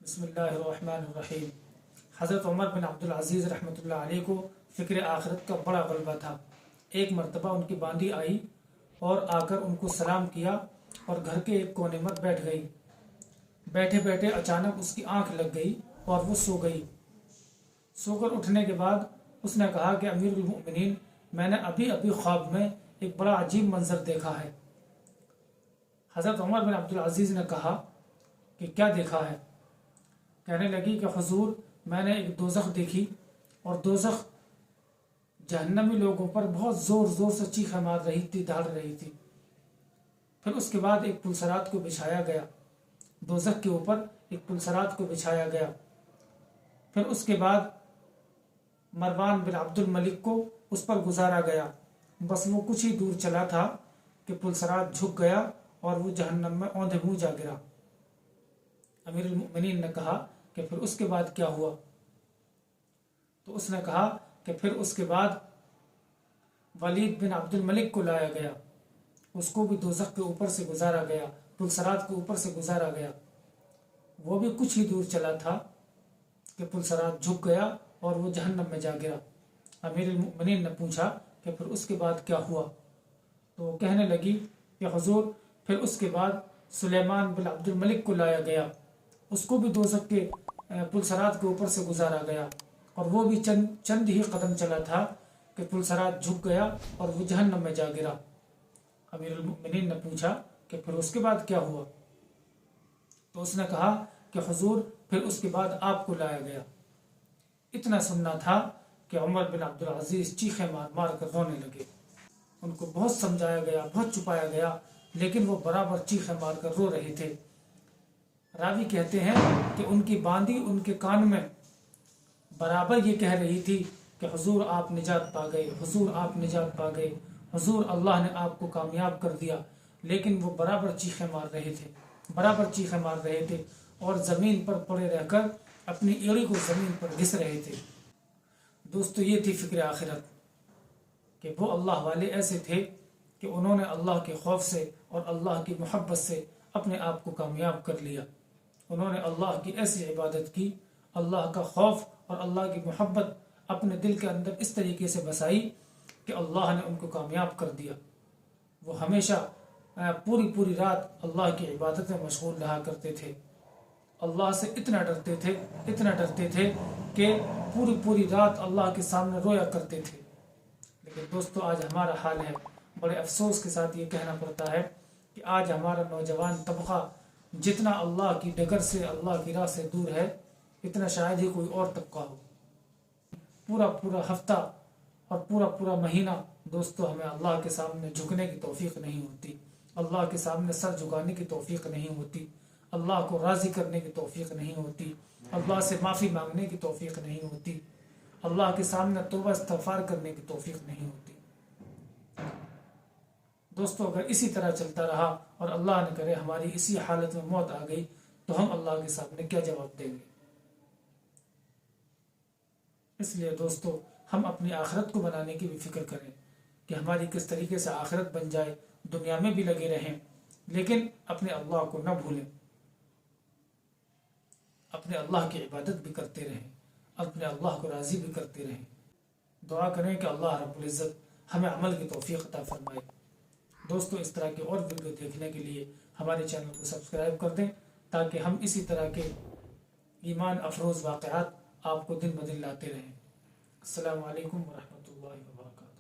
بسم اللہ الرحمن الرحیم۔ حضرت عمر بن عبدالعزیز رحمۃ اللہ علیہ کو فکر آخرت کا بڑا غلبہ تھا۔ ایک مرتبہ ان کی باندی آئی اور آ کر ان کو سلام کیا اور گھر کے ایک کونے میں بیٹھ گئی۔ بیٹھے بیٹھے اچانک اس کی آنکھ لگ گئی اور وہ سو گئی۔ سو کر اٹھنے کے بعد اس نے کہا کہ امیر المؤمنین، میں نے ابھی ابھی خواب میں ایک بڑا عجیب منظر دیکھا ہے۔ حضرت عمر بن عبدالعزیز نے کہا کہ کیا دیکھا ہے؟ کہنے لگی کہ حضور، میں نے ایک دوزخ دیکھی اور دوزخ جہنمی لوگوں پر بہت زور زور سے چیخیں مار رہی تھی، دھاڑ رہی تھی۔ پھر اس کے بعد ایک پلسرات کو بچھایا گیا، دوزخ کے اوپر ایک پلسرات کو بچھایا گیا۔ پھر اس کے بعد مروان بن عبد الملک کو اس پر گزارا گیا۔ بس وہ کچھ ہی دور چلا تھا کہ پلسرات جھک گیا اور وہ جہنم میں اوندھے منہ جا گرا۔ امیر المؤمنین نے کہا کہ پھر اس کے بعد کیا ہوا؟ تو اس نے کہا کہ پھر اس کے بعد ولید بن عبد الملک کو لایا گیا، اس کو بھی دوزخ کے اوپر سے گزارا گیا، پلسرات کے اوپر سے گزارا گیا۔ وہ بھی کچھ ہی دور چلا تھا کہ پلسرات جھک گیا اور وہ جہنم میں جا گرا۔ امیر المؤمنین نے پوچھا کہ پھر اس کے بعد کیا ہوا؟ تو وہ کہنے لگی کہ حضور، پھر اس کے بعد سلیمان بن عبد الملک کو لایا گیا، اس کو بھی دوزخ کے پلسرات کے اوپر سے گزارا گیا، اور وہ بھی چند ہی قدم چلا تھا کہ پلسرات جھک گیا اور وہ جہنم میں جا گرا۔ امیر المؤمنین نے پوچھا کہ پھر اس کے بعد کیا ہوا؟ تو اس نے کہا کہ حضور، پھر اس کے بعد آپ کو لایا گیا۔ اتنا سننا تھا کہ عمر بن عبدالعزیز چیخیں مار مار کر رونے لگے۔ ان کو بہت سمجھایا گیا، بہت چھپایا گیا، لیکن وہ برابر چیخیں مار کر رو رہے تھے۔ راوی کہتے ہیں کہ ان کی باندی ان کے کان میں برابر یہ کہہ رہی تھی کہ حضور آپ نجات پا گئے، حضور آپ نجات پا گئے، حضور اللہ نے آپ کو کامیاب کر دیا، لیکن وہ برابر چیخیں مار رہے تھے، برابر چیخیں مار رہے تھے اور زمین پر پڑے رہ کر اپنی ایڑی کو زمین پر گھس رہے تھے۔ دوستو، یہ تھی فکر آخرت کہ وہ اللہ والے ایسے تھے کہ انہوں نے اللہ کے خوف سے اور اللہ کی محبت سے اپنے آپ کو کامیاب کر لیا۔ انہوں نے اللہ کی ایسی عبادت کی، اللہ کا خوف اور اللہ کی محبت اپنے دل کے اندر اس طریقے سے بسائی کہ اللہ نے ان کو کامیاب کر دیا۔ وہ ہمیشہ پوری رات اللہ کی عبادت میں مشغول رہا کرتے تھے۔ اللہ سے اتنا ڈرتے تھے کہ پوری رات اللہ کے سامنے رویا کرتے تھے۔ لیکن دوستو، آج ہمارا حال ہے، بڑے افسوس کے ساتھ یہ کہنا پڑتا ہے کہ آج ہمارا نوجوان طبقہ جتنا اللہ کی ڈگر سے، اللہ کی راہ سے دور ہے، اتنا شاید ہی کوئی اور طبقہ ہو۔ پورا ہفتہ اور پورا مہینہ دوستو ہمیں اللہ کے سامنے جھکنے کی توفیق نہیں ہوتی، اللہ کے سامنے سر جھکانے کی توفیق نہیں ہوتی، اللہ کو راضی کرنے کی توفیق نہیں ہوتی، اللہ سے معافی مانگنے کی توفیق نہیں ہوتی، اللہ کے سامنے توبہ استغفار کرنے کی توفیق نہیں ہوتی۔ دوستو، اگر اسی طرح چلتا رہا اور اللہ نے کرے ہماری اسی حالت میں موت آ گئی تو ہم اللہ کے سامنے کیا جواب دیں گے؟ اس لیے دوستو، ہم اپنی آخرت کو بنانے کی بھی فکر کریں کہ ہماری کس طریقے سے آخرت بن جائے، دنیا میں بھی لگے رہیں لیکن اپنے اللہ کو نہ بھولیں، اپنے اللہ کی عبادت بھی کرتے رہیں، اپنے اللہ کو راضی بھی کرتے رہیں۔ دعا کریں کہ اللہ رب العزت ہمیں عمل کی توفیق عطا فرمائے۔ دوستو، اس طرح کے اور ویڈیو دیکھنے کے لیے ہمارے چینل کو سبسکرائب کر دیں تاکہ ہم اسی طرح کے ایمان افروز واقعات آپ کو دن بدن لاتے رہیں۔ السلام علیکم ورحمۃ اللہ وبرکاتہ۔